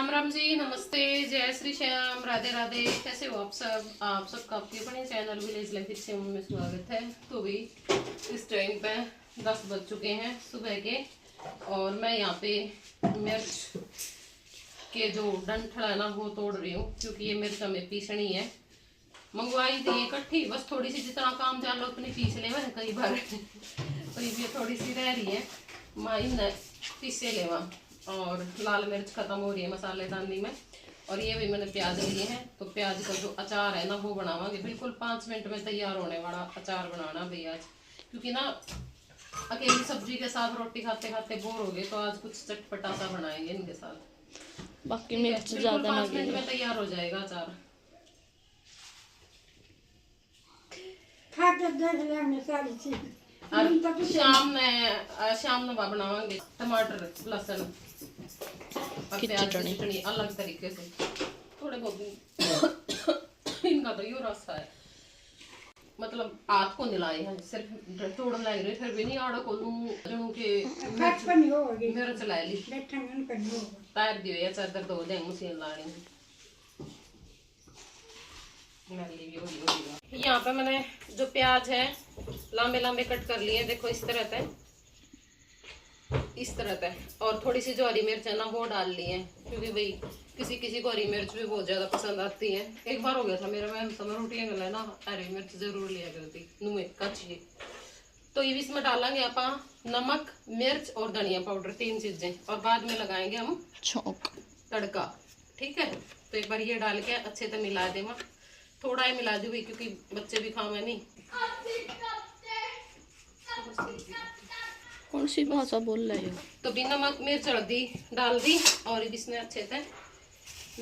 राम राम जी, नमस्ते, जय श्री श्याम, राधे राधे। कैसे हो आप सब? आप सबका आपके अपने चैनल विलेज लाइफ से में स्वागत है। तो भी इस टाइम पे 10 बज चुके हैं सुबह के, और मैं यहाँ पे मिर्च के जो डंठल है ना वो तोड़ रही हूँ, क्योंकि ये मिर्च हमें पीसनी है। मंगवाई थी इकट्ठी, बस थोड़ी सी जितना काम जान लो उतनी पीस ले कई बार तो ये थोड़ी सी रह रही है, माइन पीसे लेवा। और लाल मिर्च खत्म हो रही है मसालेदानी में, और ये भी मैंने प्याज लिए हैं। तो प्याज का जो अचार है ना वो बनावांगे, बिल्कुल 5 मिनट में तैयार होने वाला अचार बनाना भाई आज, क्योंकि ना अकेली सब्जी के साथ रोटी खाते खाते बोर हो गए, तो आज कुछ चटपटा सा बनाएंगे इनके साथ। बाकी मिर्च ज्यादा ना 5 मिनट में तैयार हो जाएगा अचार। और शाम में बनावांगे टमाटर लहसुन और प्याज की चटनी अलग तरीके से, थोड़े बहुत इनका तो यो रास्ता है, मतलब हाथ को निलाए हैं, सिर्फ तोड़ लाई रहे, फिर भी नहीं आड़ा को लूं के मिर्च ला ली तार दियो या चादर दो दे मशीन लानी। यहाँ पे मैंने जो प्याज है लंबे लंबे कट कर लिए, देखो इस तरह से, इस तरह से। और थोड़ी सी जो हरी मिर्च है ना वो डाल ली है, क्योंकि भाई किसी किसी को हरी मिर्च भी बहुत ज्यादा पसंद आती है। एक बार हो गया था मेरा, मैं समय रोटियां गला ना हरी मिर्च जरूर लिया करती नुए कच्ची। तो ये इसमें डालेंगे आप नमक, मिर्च और धनिया पाउडर, 3 चीजें, और बाद में लगाएंगे हम छौंक तड़का। ठीक है, तो एक बार ये डाल के अच्छे से मिला दे, थोड़ा ही मिला दूंगी क्योंकि बच्चे भी खावे नहीं। कौन सी भाषा बोल रहे हो? तो बिना नमक मिर्च हल्दी डाल दी, और इसमें अच्छे से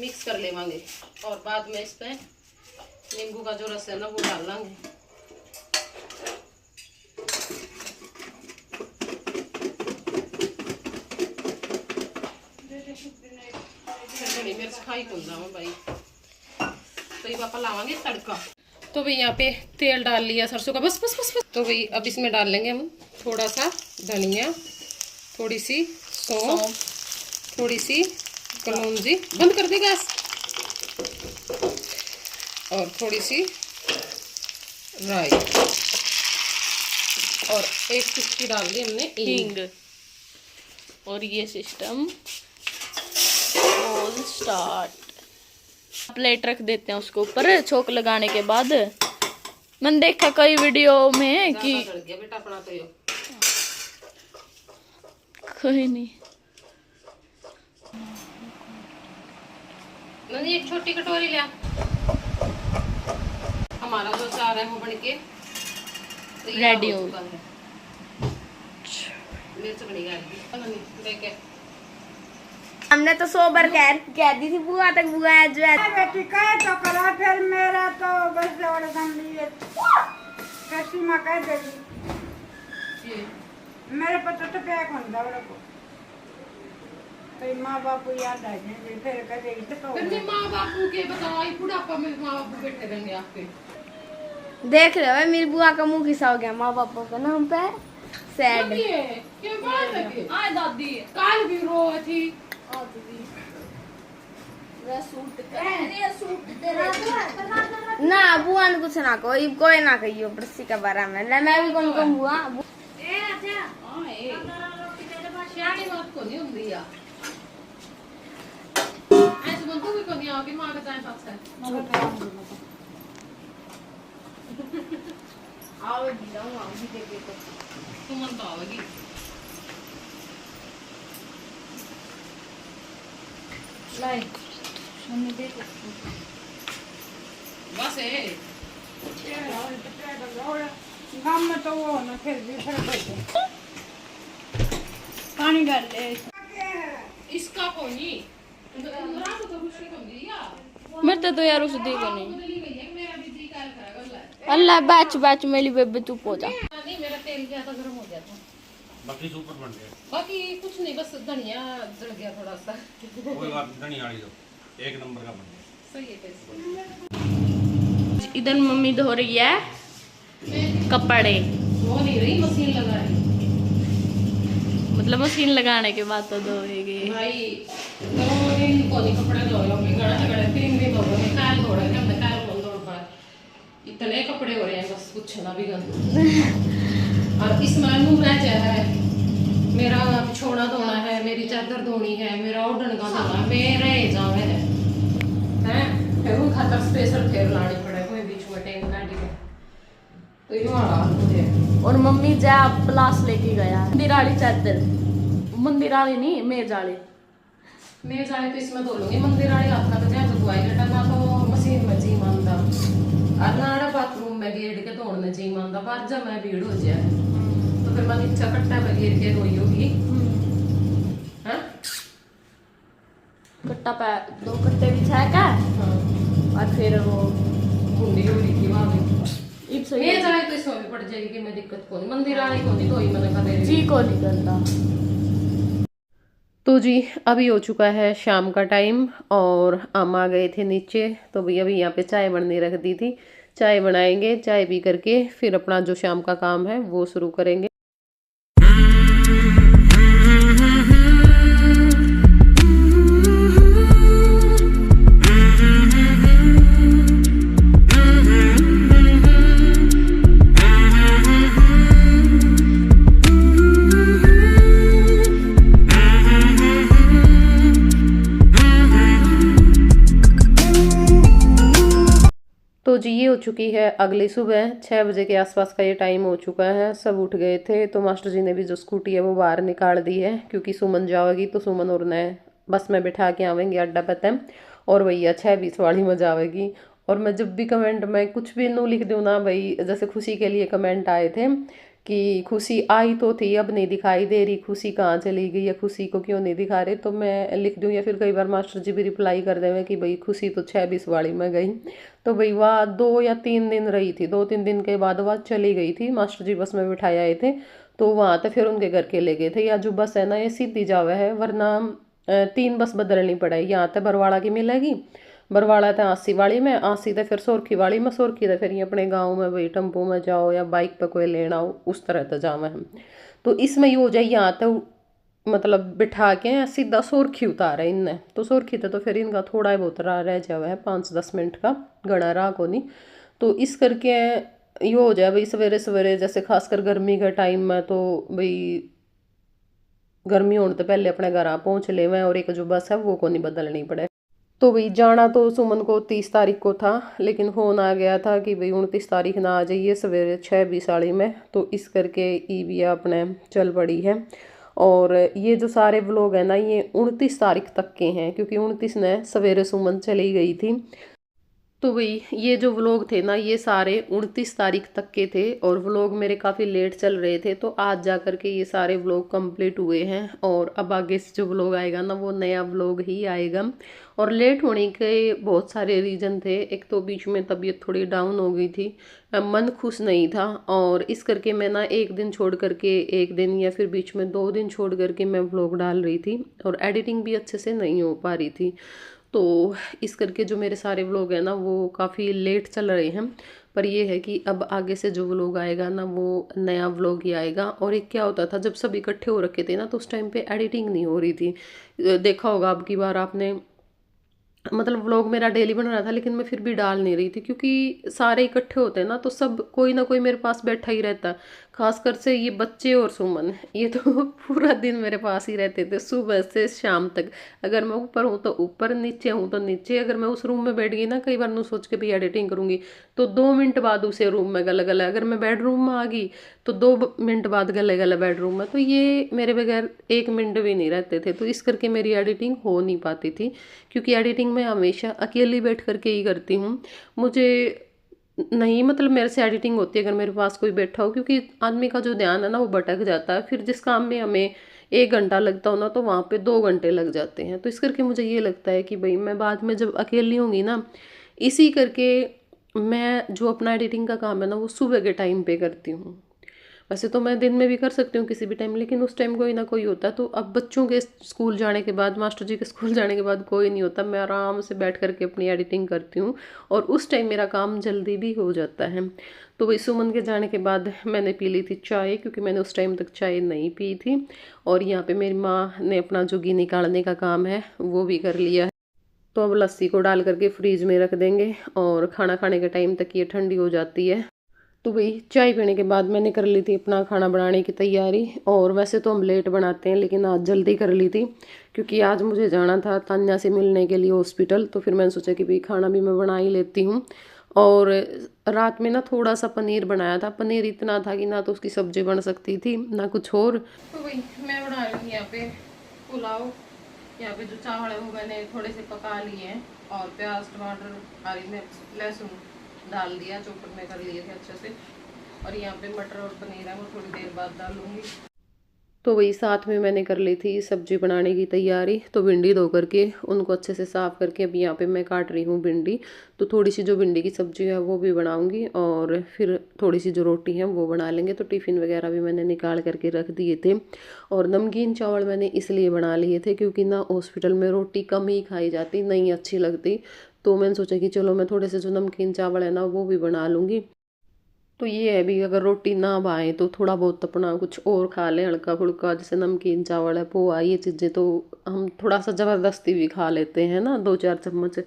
मिक्स कर लेवांगे, और बाद में इसमें नींबू का जो रस है ना वो डाल लेंगे। मिर्च खाई कौन जावा भाई, तो ये पापा लावांगे तड़का। तो भाई यहाँ पे तेल डाल लिया सरसों का, बस बस बस बस। तो भाई अब इसमें डाल लेंगे हम थोड़ा सा धनिया, थोड़ी सी सौंफ, थोड़ी सी कलौंजी, बंद कर दे गैस, और थोड़ी सी राई, और 1 चुटकी डाल दी हमने हींग। और ये सिस्टम ऑल स्टार्ट। प्लेट रख देते हैं उसके ऊपर छोक लगाने के बाद। मैंने देखा कई वीडियो में कि बेटा अपना तो कोई नहीं, नंदी एक छोटी कटोरी लिया। हमारा जो अचार है वो बनके रेडी हो चुका है। मिर्च बनी गई देखे, हमने तो 100 बार कह दी थी बुआ तक, बुआ जो है बेटी कहे तो करा, फिर मेरा तो बस जोड़ दम लिए कैसी माँ कह देगी मेरे पता तो पैक होता को तो माँ बापू याद आ जाएंगे, फिर कहेगी तो फिर माँ बापू के बताओ, बुढ़ापा में माँ बापू बैठे रहेंगे आपके। देख रहे हो मेरी बुआ का मुंह किसा हो गया माँ बापू के नाम पे, सैड। क्यों बात लगी? आए दादी काल भी रो थी। ना बुआ ने कुछ ना कोई ना कहियो प्रसी के बारे में, मैं भी कौन कौन बुआ श्याणी बात को नहीं होंगी यार, ऐसे मन तू भी को नहीं आओगी माँ का टाइम पास है। आओगी जाऊँ आओगी देखे तो तुम मन तो आओगी। लाई मम्मी देखो बस है गाँव में तो वो ना, फिर भी फिर पानी डाल ले इसका को नहीं रात तो खुशी को दिया मेरे तो यार उस दी को नहीं। बदली गई है, मेरा भी जी काल करेगा अल्लाह बैच बैच मेरी बेबे चुप हो जा। नहीं मेरा तेल ज्यादा गर्म हो गया था, बाकी सुपर बन गया। बाकी कुछ नहीं, बस धनिया जल गया थोड़ा सा। कोई बात नहीं, धनिया वाली तो 1 नंबर का बन गया। सही है टेस्ट। इधर मम्मी धो रही है कपड़े, वो नहीं रही, मशीन लगा रही। मतलब मशीन लगाने के बाद तो धोएगी भाई तो इनको नहीं कपड़े धोए होंगे गड़े 3 दिन हो गए काल धो रहे थे हमने काल कौन धो पाए इतने कपड़े हो रहे हैं बस कुछ ना भी गंद और इसमें मुंह है मेरा बिछोना धोना है मेरी चादर धोनी है मेरा ओढ़न का धोना मेरे जावे है फिर उन खातर स्पेशल फेर लानी पड़े कोई बीच में टाइम काट के तो ये वाला मुझे और मम्मी जा प्लास लेके गया मंदिर वाली चादर मंदिर वाली नहीं मेज वाली मैं जाए तो इसमें धो लूंगी मंदिर वाली आपका तो जहाँ धुआई ना तो मशीन में जी मानता और ना बाथरूम में गेट के धोने जी मानता पर जब मैं भीड़ हो जाए तो फिर मैं नीचा कट्टा में गिर के धोई होगी हाँ कट्टा पे 2 कट्टे बिछा का हाँ और फिर वो गुंडी हो रही थी वहाँ भी इब सही मैं जाए तो इसमें भी पड़ जाएगी कि मैं दिक्कत को नहीं मंदिर वाली को नहीं धोई मैंने कहा जी को नहीं करता। तो जी अभी हो चुका है शाम का टाइम और हम आ गए थे नीचे तो भैया अभी यहाँ पे चाय बनने रख दी थी चाय बनाएंगे चाय पी करके फिर अपना जो शाम का काम है वो शुरू करेंगे। तो जी ये हो चुकी है अगली सुबह 6 बजे के आसपास का ये टाइम हो चुका है सब उठ गए थे तो मास्टर जी ने भी जो स्कूटी है वो बाहर निकाल दी है क्योंकि सुमन जाएगी तो सुमन और नए बस में बिठा के आवेंगे अड्डा पता और भैया 6:20 वाली में जाएगी। और मैं जब भी कमेंट में कुछ भी नू लिख दूँ ना भाई जैसे खुशी के लिए कमेंट आए थे कि खुशी आई तो थी अब नहीं दिखाई दे रही खुशी कहाँ चली गई या खुशी को क्यों नहीं दिखा रहे तो मैं लिख दूँ या फिर कई बार मास्टर जी भी रिप्लाई कर देवे कि भाई खुशी तो 6:20 वाली में गई तो भाई वह 2 या 3 दिन रही थी 2-3 दिन के बाद वह चली गई थी मास्टर जी बस में बिठाए आए थे तो वहाँ तो फिर उनके घर के ले गए थे या जो बस है ना ये सीधी जावे है वरना 3 बस बदलनी पड़े यहाँ तो बरवाड़ा की मिलेगी बरवाड़ा तो 80 वाली में 80 तो फिर सोरखी वाली में सोरखी तो फिर ये अपने गांव में भाई टेम्पो में जाओ या बाइक पे कोई लेना हो उस तरह तो जावे हम तो इसमें ये हो जाए यहाँ तो मतलब बिठा के सीधा सोरखी उतारा इनने तो सोरखी तो फिर इनका थोड़ा ही बहुत रह जावा है 5-10 मिनट का गड़ा रहा को नहीं तो इस करके ये हो जाए भाई सवेरे सवेरे जैसे खासकर गर्मी के टाइम में तो भाई गर्मी होने तो पहले अपने घर पहुँच ले में और एक जो बस है वो को नहीं बदलनी पड़े। तो भाई जाना तो सुमन को 30 तारीख को था लेकिन फोन आ गया था कि भाई 29 तारीख ना आ जाइए सवेरे 6:20 वाली में तो इस करके ईविया अपने चल पड़ी है। और ये जो सारे व्लॉग है ना ये 29 तारीख तक के हैं क्योंकि 29 ने सवेरे सुमन चली गई थी तो भाई ये जो व्लॉग थे ना ये सारे 29 तारीख तक के थे और व्लॉग मेरे काफ़ी लेट चल रहे थे तो आज जा कर के ये सारे व्लॉग कंप्लीट हुए हैं और अब आगे से जो व्लॉग आएगा ना वो नया व्लॉग ही आएगा। और लेट होने के बहुत सारे रीज़न थे एक तो बीच में तबीयत थोड़ी डाउन हो गई थी मन खुश नहीं था और इस करके मैं ना एक दिन छोड़ करके एक दिन या फिर बीच में 2 दिन छोड़ करके मैं व्लॉग डाल रही थी और एडिटिंग भी अच्छे से नहीं हो पा रही थी तो इस करके जो मेरे सारे व्लॉग हैं ना वो काफ़ी लेट चल रहे हैं पर ये है कि अब आगे से जो व्लॉग आएगा ना वो नया व्लॉग ही आएगा। और एक क्या होता था जब सब इकट्ठे हो रखे थे ना तो उस टाइम पे एडिटिंग नहीं हो रही थी देखा होगा अब की बार आपने मतलब व्लॉग मेरा डेली बन रहा था लेकिन मैं फिर भी डाल नहीं रही थी क्योंकि सारे इकट्ठे होते हैं ना तो सब कोई ना कोई मेरे पास बैठा ही रहता खासकर से ये बच्चे और सुमन ये तो पूरा दिन मेरे पास ही रहते थे सुबह से शाम तक अगर मैं ऊपर हूँ तो ऊपर नीचे हूँ तो नीचे अगर मैं उस रूम में बैठ गई ना कई बार मैं सोच के भी एडिटिंग करूँगी तो 2 मिनट बाद उसे रूम में गला गला अगर मैं बेडरूम में आ गई तो 2 मिनट बाद गले गला बेडरूम में तो ये मेरे बगैर 1 मिनट भी नहीं रहते थे तो इस करके मेरी एडिटिंग हो नहीं पाती थी क्योंकि एडिटिंग मैं हमेशा अकेली बैठ करके ही करती हूँ मुझे नहीं मतलब मेरे से एडिटिंग होती है अगर मेरे पास कोई बैठा हो क्योंकि आदमी का जो ध्यान है ना वो भटक जाता है फिर जिस काम में हमें 1 घंटा लगता हो ना तो वहाँ पे 2 घंटे लग जाते हैं तो इस करके मुझे ये लगता है कि भाई मैं बाद में जब अकेली होंगी ना इसी करके मैं जो अपना एडिटिंग का काम है ना वो सुबह के टाइम पे करती हूँ वैसे तो मैं दिन में भी कर सकती हूँ किसी भी टाइम, लेकिन उस टाइम कोई ना कोई होता। तो अब बच्चों के स्कूल जाने के बाद, मास्टर जी के स्कूल जाने के बाद कोई नहीं होता, मैं आराम से बैठ करके अपनी एडिटिंग करती हूँ और उस टाइम मेरा काम जल्दी भी हो जाता है। तो वही सुमन के जाने के बाद मैंने पी ली थी चाय, क्योंकि मैंने उस टाइम तक चाय नहीं पी थी। और यहाँ पे मेरी माँ ने अपना जो घी निकालने का काम है वो भी कर लिया है। तो अब लस्सी को डाल करके फ्रीज में रख देंगे और खाना खाने के टाइम तक ये ठंडी हो जाती है। तो वही चाय पीने के बाद मैंने कर ली थी अपना खाना बनाने की तैयारी। और वैसे तो हम लेट बनाते हैं, लेकिन आज जल्दी कर ली थी क्योंकि आज मुझे जाना था तान्या से मिलने के लिए हॉस्पिटल। तो फिर मैंने सोचा कि भाई खाना भी मैं बना ही लेती हूँ। और रात में ना थोड़ा सा पनीर बनाया था, पनीर इतना था कि ना तो उसकी सब्जी बन सकती थी ना कुछ और। तो वही मैं बना रही हूँ यहाँ पे पुलाव। यहाँ पे जो चावल है वो मैंने थोड़े से पका लिए हैं और प्याज टमाटर हरी मिर्च लहसुन डाल दिया, चॉपर में कर लिए थे अच्छे से। और यहाँ पे मटर और पनीर है वो थोड़ी देर बाद डालूंगी। तो वही साथ में मैंने कर ली थी सब्जी बनाने की तैयारी। तो भिंडी धो करके उनको अच्छे से साफ़ करके अभी यहाँ पे मैं काट रही हूँ भिंडी। तो थोड़ी सी जो भिंडी की सब्जी है वो भी बनाऊंगी और फिर थोड़ी सी जो रोटी है वो बना लेंगे। तो टिफ़िन वगैरह भी मैंने निकाल करके रख दिए थे। और नमकीन चावल मैंने इसलिए बना लिए थे क्योंकि ना हॉस्पिटल में रोटी कम ही खाई जाती, नहीं अच्छी लगती। तो मैंने सोचा कि चलो मैं थोड़े से जो नमकीन चावल है ना वो भी बना लूँगी। तो ये है भी, अगर रोटी ना भाए तो थोड़ा बहुत अपना कुछ और खा लें हल्का फुल्का, जैसे नमकीन चावल है पोहा, ये चीज़ें तो हम थोड़ा सा ज़बरदस्ती भी खा लेते हैं ना 2-4 चम्मच।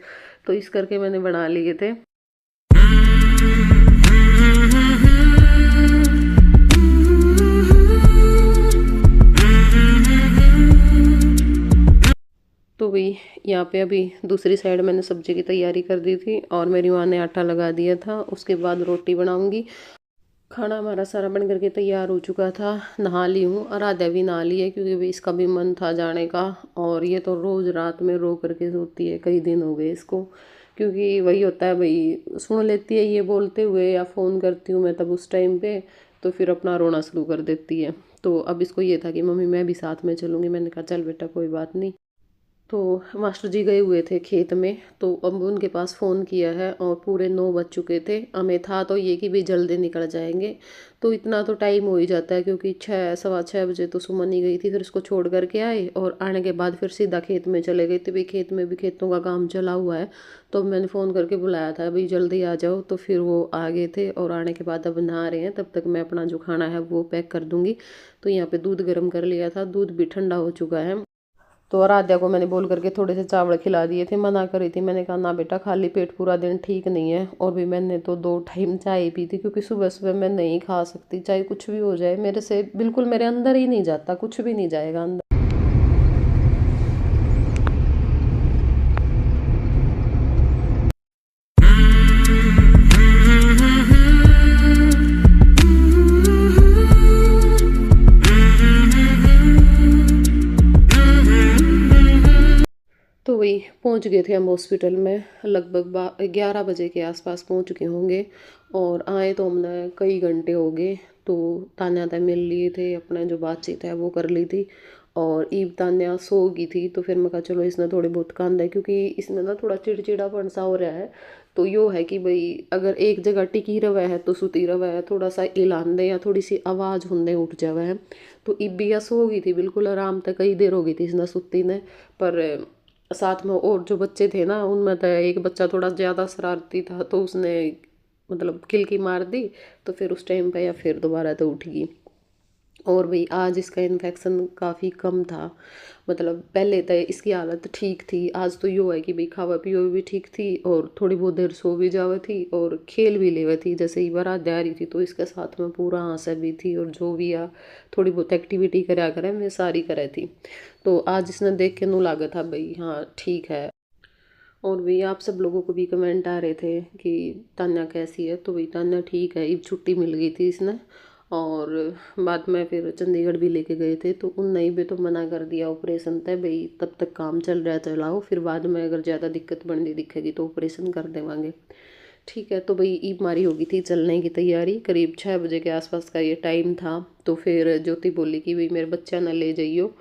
तो इस करके मैंने बना लिए थे। तो भी यहाँ पे अभी दूसरी साइड मैंने सब्जी की तैयारी कर दी थी और मेरी माँ ने आटा लगा दिया था। उसके बाद रोटी बनाऊंगी। खाना हमारा सारा बन करके तैयार हो चुका था। नहा ली हूँ, आराध्या भी नहा ली है क्योंकि भाई इसका भी मन था जाने का। और ये तो रोज़ रात में रो करके सोती है, कई दिन हो गए इसको। क्योंकि वही होता है भाई, सुन लेती है ये बोलते हुए या फ़ोन करती हूँ मैं तब उस टाइम पे, तो फिर अपना रोना शुरू कर देती है। तो अब इसको ये था कि मम्मी मैं भी साथ में चलूँगी। मैंने कहा चल बेटा कोई बात नहीं। तो मास्टर जी गए हुए थे खेत में, तो अब उनके पास फ़ोन किया है और पूरे 9 बज चुके थे। हमें था तो ये कि भी जल्दी निकल जाएंगे, तो इतना तो टाइम हो ही जाता है क्योंकि 6-6:15 बजे तो सुमन ही गई थी, फिर उसको छोड़ करके आए और आने के बाद फिर सीधा खेत में चले गए थे। भाई खेत में भी खेतों का काम चला हुआ है। तो मैंने फ़ोन करके बुलाया था भाई जल्दी आ जाओ, तो फिर वो आ गए थे और आने के बाद अब नहा रहे हैं। तब तक मैं अपना जो खाना है वो पैक कर दूँगी। तो यहाँ पर दूध गर्म कर लिया था, दूध भी ठंडा हो चुका है। तो आराध्या को मैंने बोल करके थोड़े से चावल खिला दिए थे, मना करी थी। मैंने कहा ना बेटा खाली पेट पूरा दिन ठीक नहीं है। और भी मैंने तो 2 टाइम चाय पी थी क्योंकि सुबह सुबह मैं नहीं खा सकती, चाहे कुछ भी हो जाए मेरे से, बिल्कुल मेरे अंदर ही नहीं जाता, कुछ भी नहीं जाएगा अंदर। तो वही पहुंच गए थे हम हॉस्पिटल में, लगभग 11 बजे के आसपास पहुंच चुके होंगे। और आए तो हमने कई घंटे हो गए। तो तान्या तय मिल लिए थे, अपना जो बातचीत है वो कर ली थी। और ईब तान्या सो गई थी, तो फिर मैं कहा चलो इसने थोड़ी बहुत कांदा है क्योंकि इसमें ना थोड़ा चिड़चिड़ापन सा हो रहा है। तो यो है कि भाई अगर एक जगह टिकी रवा है तो सुती रवा है, थोड़ा सा हिलान दे या थोड़ी सी आवाज़ होंदे उठ जावा है। तो ईबिया सो गई थी बिल्कुल आराम तक, कई देर हो गई थी इसने सुती ने। पर साथ में और जो बच्चे थे ना, उनमें तो एक बच्चा थोड़ा ज़्यादा शरारती था, तो उसने मतलब किलकी मार दी। तो फिर उस टाइम पे या फिर दोबारा तो उठ गई। और भाई आज इसका इन्फेक्शन काफ़ी कम था, मतलब पहले तो इसकी हालत ठीक थी। आज तो यो है कि भाई खावा पियो भी ठीक थी और थोड़ी बहुत देर सो भी जावा थी और खेल भी लेवा थी। जैसे ही बारात जा रही थी तो इसके साथ में पूरा हंसा भी थी और जो भी आ थोड़ी बहुत एक्टिविटी करा करे मैं सारी करे थी। तो आज इसने देख के नू लागा था भाई हाँ ठीक है। और भी आप सब लोगों को भी कमेंट आ रहे थे कि तान्या कैसी है, तो भाई तान्या ठीक है। अब छुट्टी मिल गई थी इसने और बाद में फिर चंडीगढ़ भी लेके गए थे, तो उनने भी तो मना कर दिया ऑपरेशन तय भाई तब तक काम चल रहा है चलाओ, फिर बाद में अगर ज़्यादा दिक्कत बनती दिखेगी तो ऑपरेशन कर देवांगे। ठीक है। तो भाई ईब मारी हो गई थी चलने की तैयारी, करीब 6 बजे के आसपास का ये टाइम था। तो फिर ज्योति बोली कि भाई मेरे बच्चा ना ले जाइयो,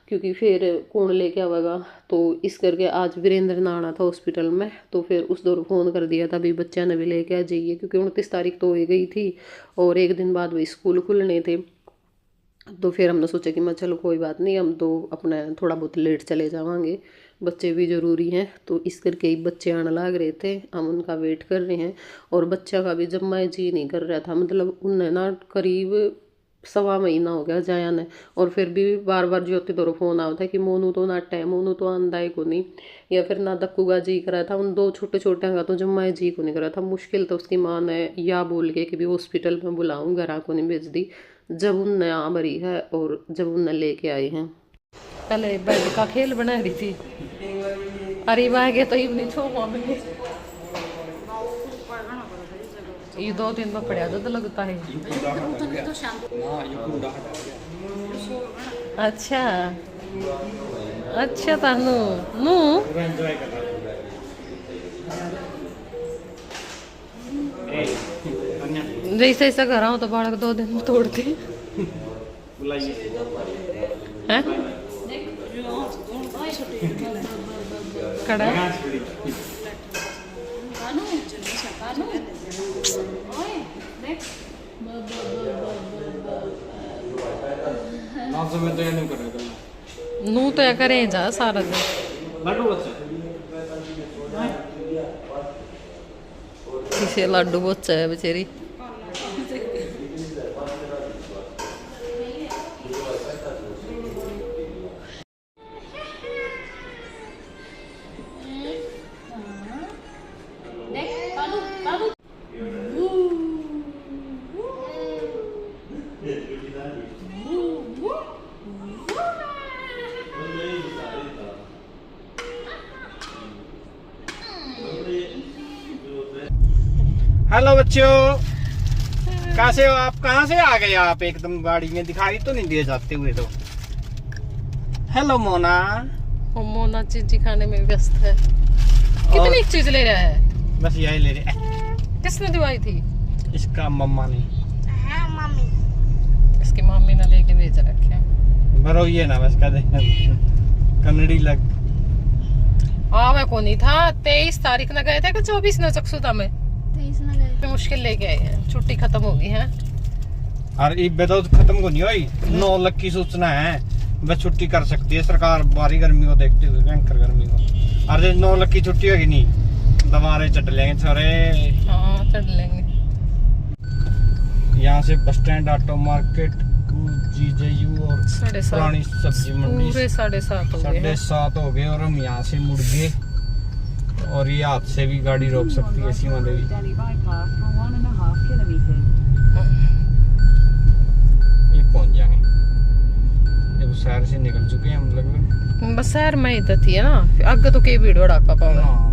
क्योंकि फिर कौन लेके आवेगा। तो इस करके आज वीरेंद्र ने आना था हॉस्पिटल में, तो फिर उस दौर फ़ोन कर दिया था भी बच्चा ने भी लेके आ जाइए, क्योंकि 29 तारीख तो हो गई थी और एक दिन बाद वही स्कूल खुलने थे। तो फिर हमने सोचा कि मैं चलो कोई बात नहीं, हम तो अपना थोड़ा बहुत लेट चले जावांगे, बच्चे भी ज़रूरी हैं। तो इस करके ही बच्चे आने लग रहे थे, हम उनका वेट कर रहे हैं। और बच्चा का भी जब मैं जी नहीं कर रहा था, मतलब उन्हें ना करीब 1.25 महीना हो गया जाया ने, और फिर भी बार बार ज्योति दौर फोन आता है कि मोनू तो ना टाइम, मोनू तो आंदा ही को नहीं, या फिर ना दक्कू का जी करा था। उन 2 छोटे छोटे का तो जब मैं जी को नहीं करा था, मुश्किल तो उसकी माँ ने या बोल के कि भी हॉस्पिटल में बुलाऊँ, घर को नहीं भेज दी, जब उनने आ भरी है और जब उनने लेके आए हैं। पहले बेड का खेल बना रही थी, अरे वह गया तो इवनी छोड़ में ये 2 दिन में पड़ा तो लगता है। अच्छा अच्छा तानू नू जैसे ऐसा कर रहा हूँ तो बालक 2 दिन में तोड़ते हैं। कड़ा नू तो या करें जा सारा दिन किसे लड्डू बच्चा है बेचारी। हेलो बच्चों, कैसे हो आप? कहाँ से आ गए आप? एकदम गाड़ी में दिखाई तो नहीं दिए जाते हुए तो। हेलो मोना। मोना चीज खाने में व्यस्त है। कितनी चीज ले रहा है? बस यही ले रहे। किसने दिवाई थी? इसका मम्मा ने। हाँ मम्मी, इसकी मम्मी ने लेके भेज रखे। बरो ये ना बस कदे कन्नड़ी लग आवे को नहीं था। 23 तारीख न गए थे कि 24 न चकसुदा में 23 न गए। मुश्किल लेके आए हैं, छुट्टी खत्म हो गई है। और ये तो खत्म को नहीं हुई, 9 लाख की सूचना है, बस छुट्टी कर सकती है सरकार बारी गर्मी को देखते हुए, भयंकर गर्मी को। और 9 लाख की छुट्टी होगी नहीं, दवारे चट लेंगे छोरे। हाँ चढ़ लेंगे। यहाँ से bus stand, auto market, GJU और 7:30 पुरानी सब्जी मंडी पूरे 7:30 हो गए हैं। 7:30 हो गए और हम यहाँ से मुड़ गए। और ये हाथ से भी गाड़ी रोक सकती है सीमा देवी। ये पहुंच जाएंगे, ये शहर से निकल चुके हैं हम लगभग। बस शहर में ही तो थी ना, आगे तो कई भीड़ भड़ाका पावा। हाँ